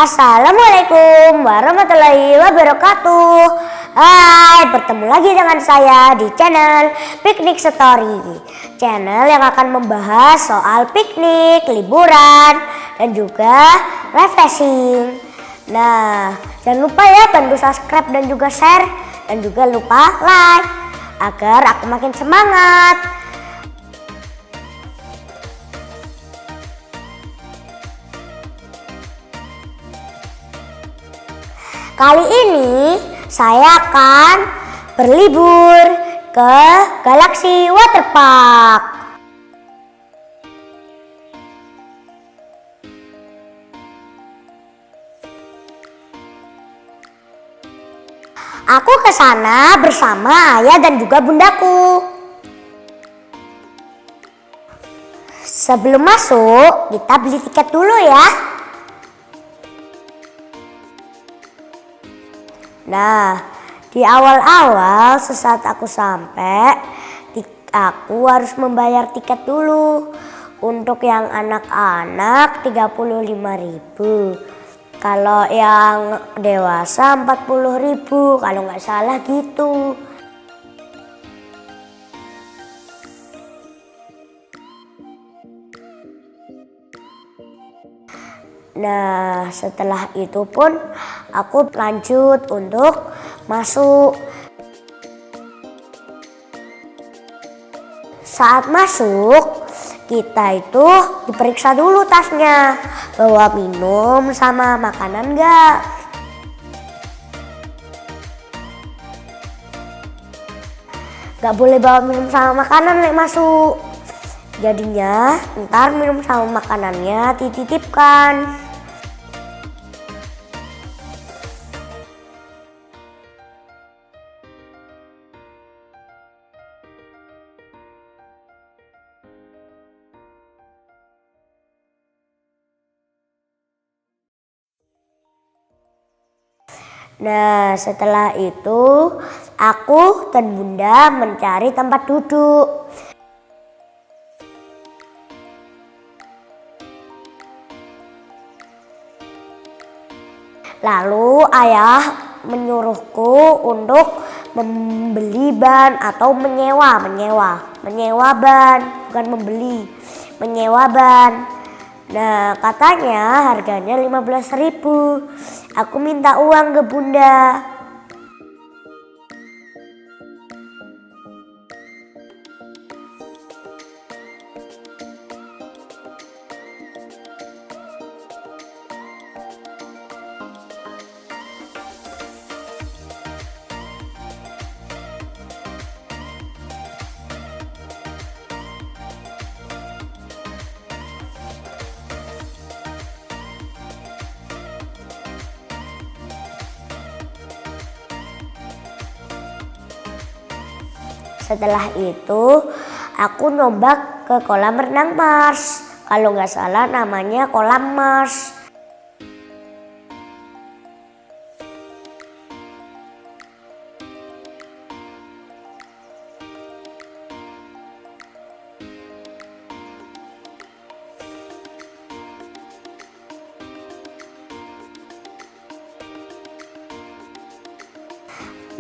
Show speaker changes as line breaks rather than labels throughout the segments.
Assalamualaikum warahmatullahi wabarakatuh. Hai, bertemu lagi dengan saya di channel Piknik Story, channel yang akan membahas soal piknik, liburan, dan juga refreshing. Nah, jangan lupa ya bantu subscribe dan juga share, dan juga lupa like agar aku makin semangat. Kali ini saya akan berlibur ke Galaxy Waterpark. Aku ke sana bersama ayah dan juga bundaku. Sebelum masuk, kita beli tiket dulu ya. Nah, di awal-awal sesaat aku sampai, aku harus membayar tiket dulu. Untuk yang anak-anak 35.000. Kalau yang dewasa 40.000, kalau nggak salah gitu. Nah, setelah itu pun aku lanjut untuk masuk. Saat masuk, kita itu diperiksa dulu tasnya, bawa minum sama makanan enggak. Gak boleh bawa minum sama makanan nek masuk. Jadinya ntar minum sama makanannya dititipkan. Nah, setelah itu aku dan bunda mencari tempat duduk. Lalu ayah menyuruhku untuk membeli ban atau menyewa ban, bukan membeli, menyewa ban. Nah, katanya harganya 15.000. Aku minta uang ke bunda. Setelah itu aku nombak ke kolam renang Mars. Kalau nggak salah namanya kolam Mars.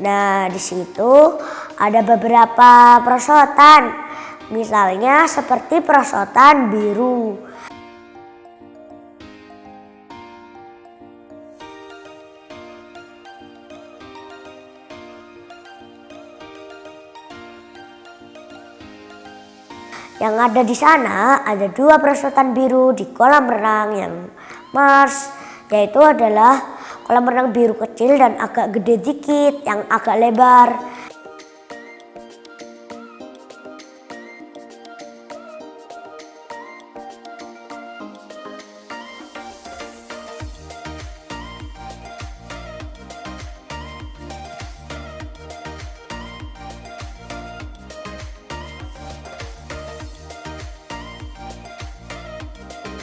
Nah, di situ ada beberapa perosotan, misalnya seperti perosotan biru. Yang ada di sana ada dua perosotan biru di kolam renang yang Mars, yaitu adalah kolam renang biru kecil dan agak gede dikit, yang agak lebar.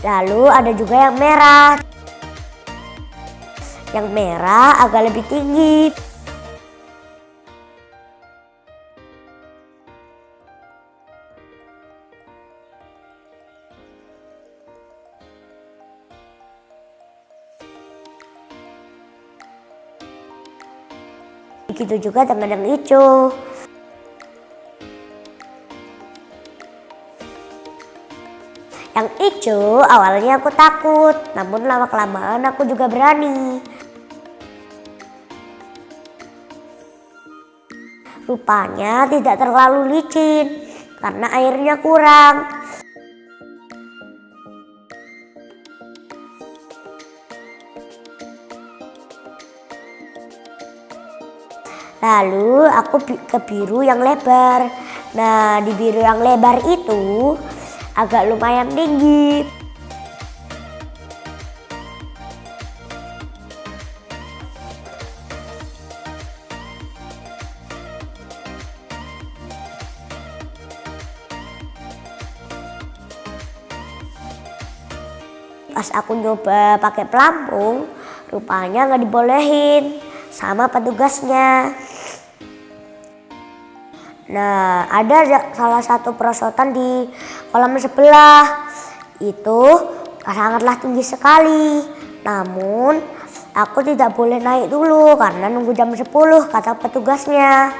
Lalu ada juga yang merah. Yang merah agak lebih tinggi. Begitu juga dengan yang hijau. Yang hijau awalnya aku takut, namun lama-kelamaan aku juga berani. Rupanya tidak terlalu licin karena airnya kurang. Lalu aku ke biru yang lebar. Nah, di biru yang lebar itu agak lumayan tinggi. Pas aku nyoba pakai pelampung, rupanya nggak dibolehin sama petugasnya. Nah, ada salah satu perosotan di kolam sebelah. Itu sangatlah tinggi sekali. Namun, aku tidak boleh naik dulu karena nunggu jam 10 kata petugasnya.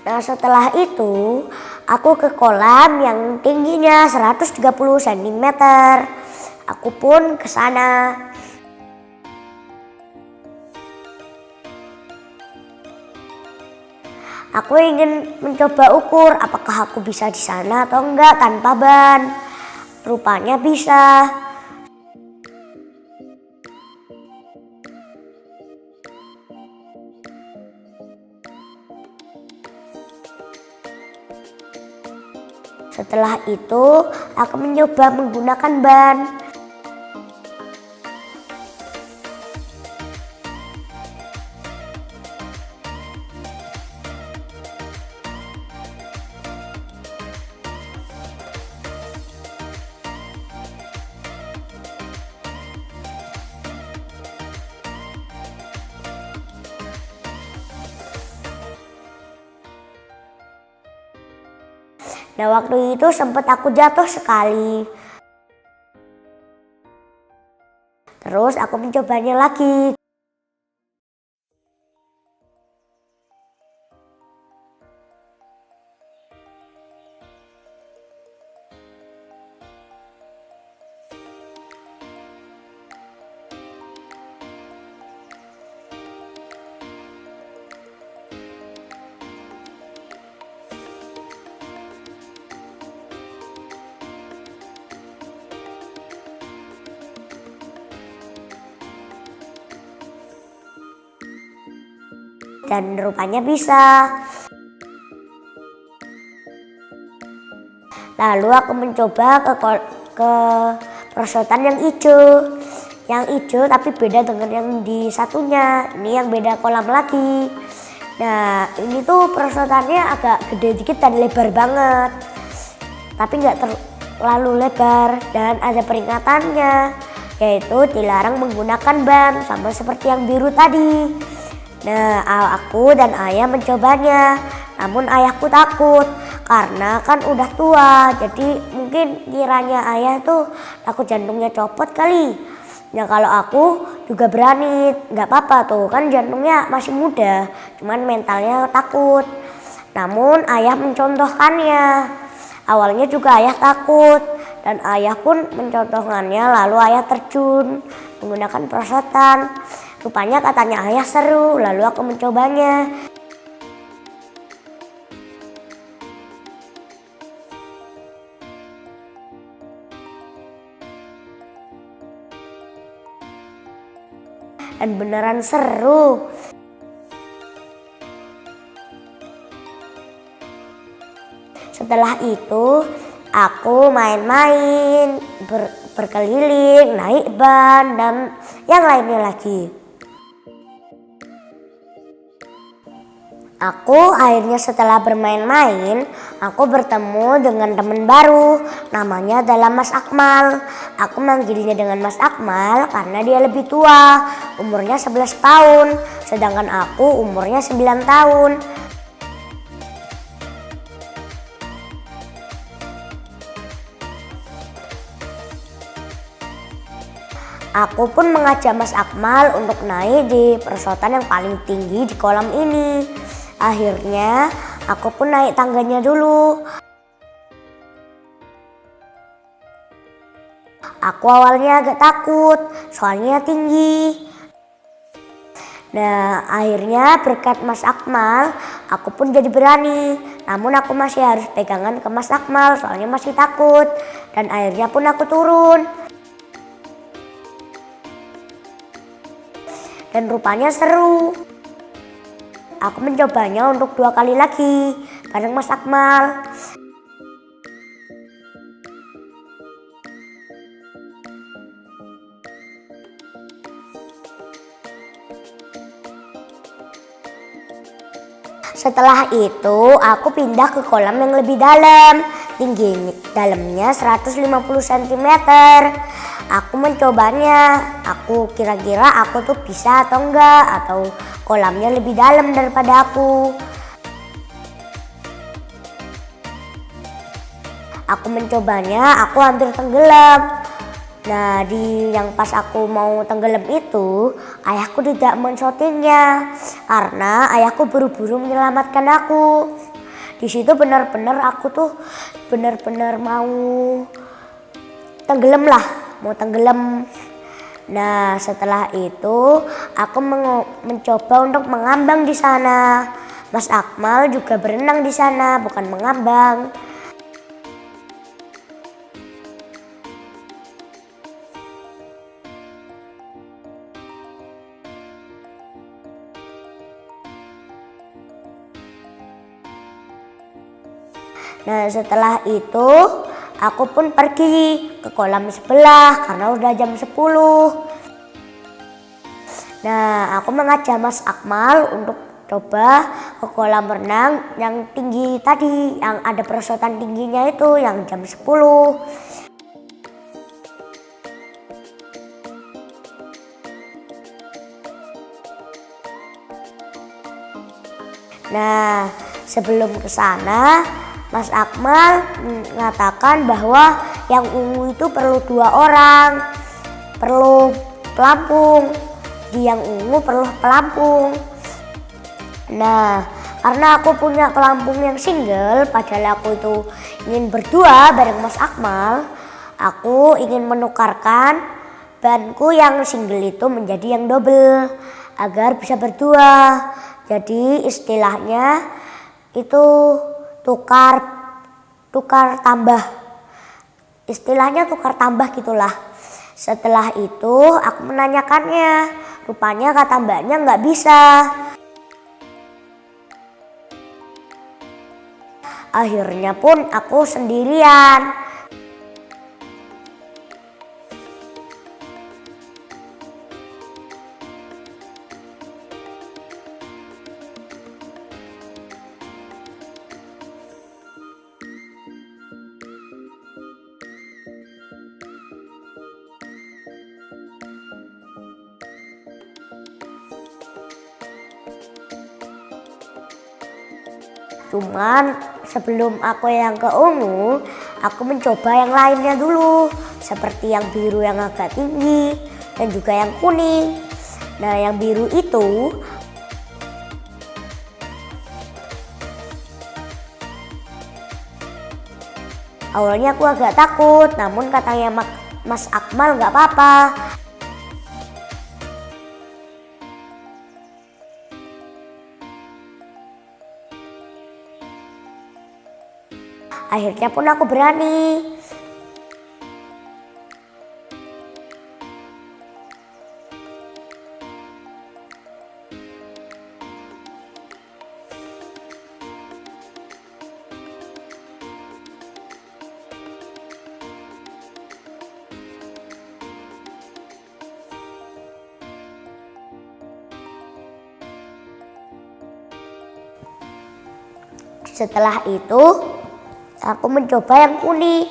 Nah, setelah itu, aku ke kolam yang tingginya 130 cm. Aku pun ke sana. Aku ingin mencoba ukur apakah aku bisa di sana atau enggak tanpa ban. Rupanya bisa. Setelah itu, aku mencoba menggunakan ban. Nah, waktu itu sempat aku jatuh sekali. Terus aku mencobanya lagi. Dan rupanya bisa. Lalu aku mencoba ke perosotan yang hijau. Yang hijau tapi beda dengan yang di satunya. Ini yang beda kolam lagi. Nah, ini tuh perosotannya agak gede dikit dan lebar banget. Tapi nggak terlalu lebar dan ada peringatannya. Yaitu dilarang menggunakan ban sama seperti yang biru tadi. Nah, aku dan ayah mencobanya, namun ayahku takut karena kan udah tua, jadi mungkin kiranya ayah tuh takut jantungnya copot kali. Ya kalau aku juga berani, nggak apa-apa tuh kan jantungnya masih muda, cuman mentalnya takut. Namun ayah mencontohkannya. Awalnya juga ayah takut dan ayah pun mencontohkannya, lalu ayah terjun menggunakan perosotan. Rupanya katanya ayah seru, lalu aku mencobanya. Dan beneran seru. Setelah itu aku main-main, berkeliling, naik ban, dan yang lainnya lagi. Aku akhirnya setelah bermain-main, aku bertemu dengan teman baru, namanya adalah Mas Akmal. Aku manggilnya dengan Mas Akmal karena dia lebih tua, umurnya 11 tahun, sedangkan aku umurnya 9 tahun. Aku pun mengajak Mas Akmal untuk naik di perosotan yang paling tinggi di kolam ini. Akhirnya aku pun naik tangganya dulu. Aku awalnya agak takut, soalnya tinggi. Nah, akhirnya berkat Mas Akmal, aku pun jadi berani. Namun aku masih harus pegangan ke Mas Akmal, soalnya masih takut. Dan akhirnya pun aku turun. Dan rupanya seru. Aku mencobanya untuk 2 kali lagi bareng Mas Akmal. Setelah itu aku pindah ke kolam yang lebih dalam. Dalamnya 150 cm. Aku mencobanya. Aku kira-kira aku tuh bisa atau enggak, atau kolamnya lebih dalam daripada aku. Aku mencobanya, aku hampir tenggelam. Nah, yang pas aku mau tenggelam itu, ayahku tidak menshootingnya karena ayahku buru-buru menyelamatkan aku. Di situ benar-benar aku tuh benar-benar mau tenggelam lah, mau tenggelam. Nah, setelah itu aku mencoba untuk mengambang di sana. Mas Akmal juga berenang di sana, bukan mengambang. Nah, setelah itu aku pun pergi ke kolam sebelah karena udah jam 10. Nah, aku mengajak Mas Akmal untuk coba ke kolam renang yang tinggi tadi, yang ada perosotan tingginya itu, yang jam 10. Nah, sebelum ke sana, Mas Akmal mengatakan bahwa yang ungu itu perlu 2 orang, perlu pelampung. Di yang ungu perlu pelampung. Nah, karena aku punya pelampung yang single, padahal aku itu ingin berdua bareng Mas Akmal, aku ingin menukarkan banku yang single itu menjadi yang double agar bisa berdua. Jadi istilahnya itu tukar tambah, istilahnya tukar tambah gitulah. Setelah itu aku menanyakannya, rupanya kata mbaknya nggak bisa. Akhirnya pun aku sendirian. Cuman sebelum aku yang ke ungu, aku mencoba yang lainnya dulu. Seperti yang biru yang agak tinggi dan juga yang kuning. Nah, yang biru itu awalnya aku agak takut, namun katanya Mas Akmal nggak apa-apa. Akhirnya pun aku berani. Setelah itu aku mencoba yang kuning.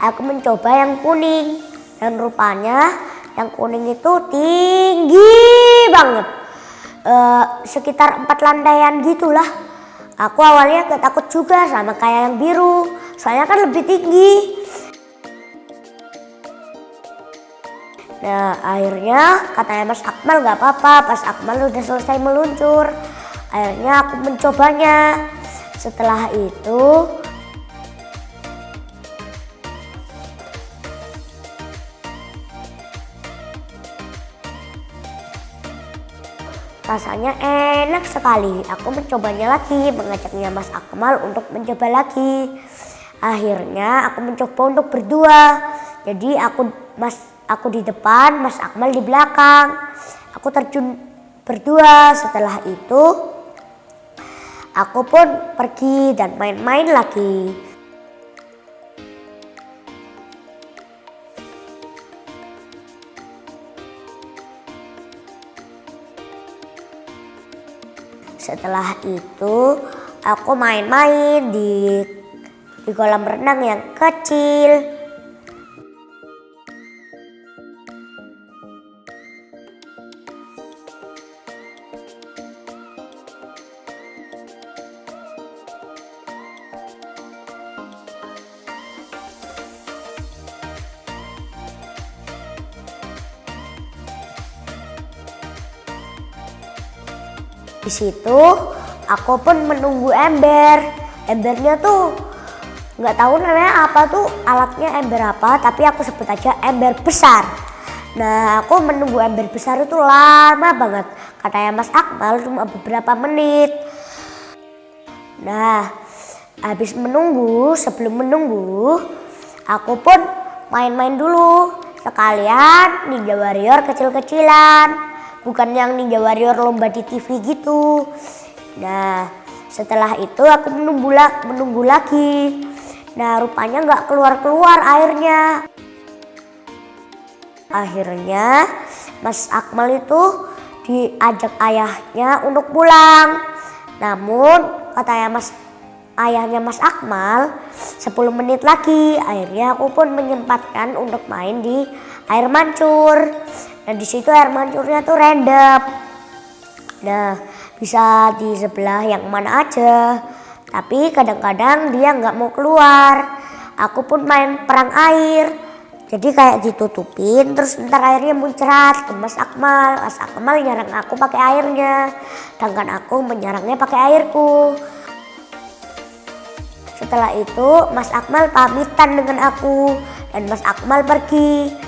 Aku mencoba yang kuning dan rupanya yang kuning itu tinggi banget, sekitar 4 lantaian gitulah. Aku awalnya gak takut juga sama kayak yang biru, soalnya kan lebih tinggi. Nah akhirnya katanya Mas Akmal gak apa-apa, pas Akmal udah selesai meluncur. Akhirnya aku mencobanya. Setelah itu rasanya enak sekali. Aku mencobanya lagi, mengajaknya Mas Akmal untuk mencoba lagi. Akhirnya aku mencoba untuk berdua. Jadi aku di depan, Mas Akmal di belakang. Aku terjun berdua. Setelah itu aku pun pergi dan main-main lagi. Setelah itu aku main-main di kolam renang yang kecil. Di situ aku pun menunggu ember. Embernya tuh nggak tahu namanya apa tuh, alatnya ember apa, tapi aku sebut aja ember besar. Nah aku menunggu ember besar itu lama banget. Katanya Mas Akmal cuma beberapa menit. Nah habis menunggu, sebelum menunggu aku pun main-main dulu. Sekalian Ninja Warrior kecil-kecilan. Bukan yang Ninja Warrior lomba di TV gitu. Nah setelah itu aku menunggu lagi. Nah rupanya nggak keluar-keluar airnya. Akhirnya Mas Akmal itu diajak ayahnya untuk pulang. Namun katanya ayahnya Mas Akmal 10 menit lagi. Akhirnya aku pun menyempatkan untuk main di air mancur. Nah di situ air mancurnya tuh random. Nah bisa di sebelah yang mana aja. Tapi kadang-kadang dia nggak mau keluar. Aku pun main perang air. Jadi kayak ditutupin, terus ntar airnya muncrat ke Mas Akmal. Mas Akmal nyerang aku pakai airnya, sedangkan aku menyerangnya pakai airku. Setelah itu Mas Akmal pamitan dengan aku dan Mas Akmal pergi.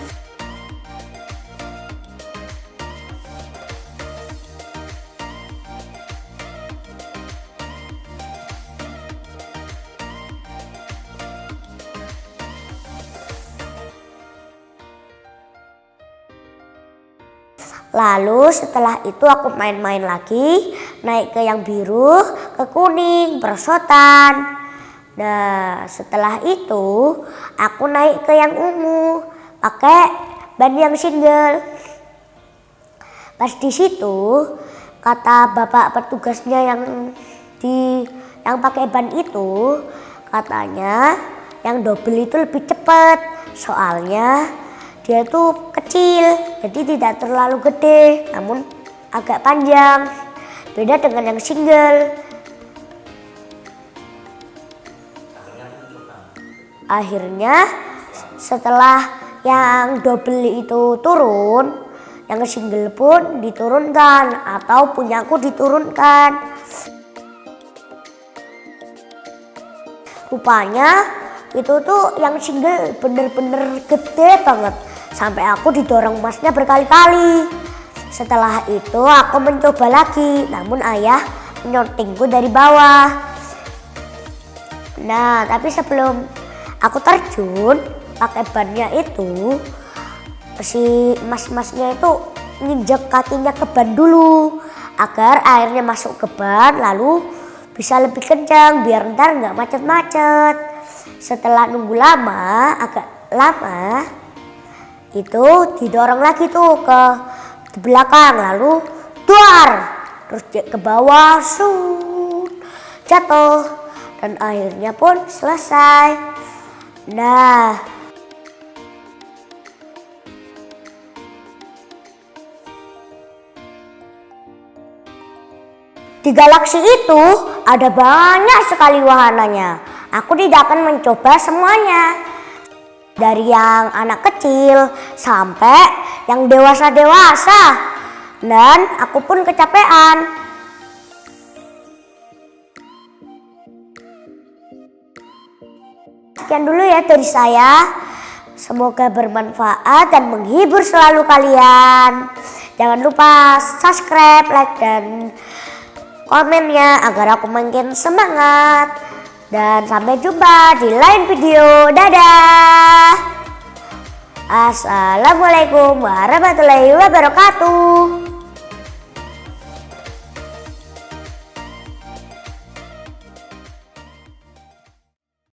Lalu setelah itu aku main-main lagi, naik ke yang biru, ke kuning, perosotan. Nah setelah itu aku naik ke yang ungu, pakai ban yang single. Pas di situ kata bapak petugasnya yang pakai ban itu, katanya yang double itu lebih cepat, soalnya dia tuh kecil, jadi tidak terlalu gede, namun agak panjang. Beda dengan yang single. Akhirnya setelah yang double itu turun, yang single pun diturunkan atau punyaku diturunkan. Rupanya itu tuh yang single bener-bener gede banget. Sampai aku didorong masnya berkali-kali. Setelah itu aku mencoba lagi, namun ayah menyontingku dari bawah. Nah tapi sebelum aku terjun pakai bannya itu, si mas-masnya itu nginjek kakinya ke ban dulu agar airnya masuk ke ban, lalu bisa lebih kencang biar ntar nggak macet-macet. Setelah nunggu agak lama, itu didorong lagi tuh ke belakang, lalu duar, terus ke bawah, jatuh, dan akhirnya pun selesai. Nah Di galaksi itu ada banyak sekali wahananya. Aku tidak akan mencoba semuanya. Dari yang anak kecil sampai yang dewasa-dewasa. Dan aku pun kecapean. Sekian dulu ya dari saya. Semoga bermanfaat dan menghibur selalu kalian. Jangan lupa subscribe, like, dan komennya agar aku makin semangat. Dan sampai jumpa di lain video. Dadah. Assalamualaikum warahmatullahi wabarakatuh.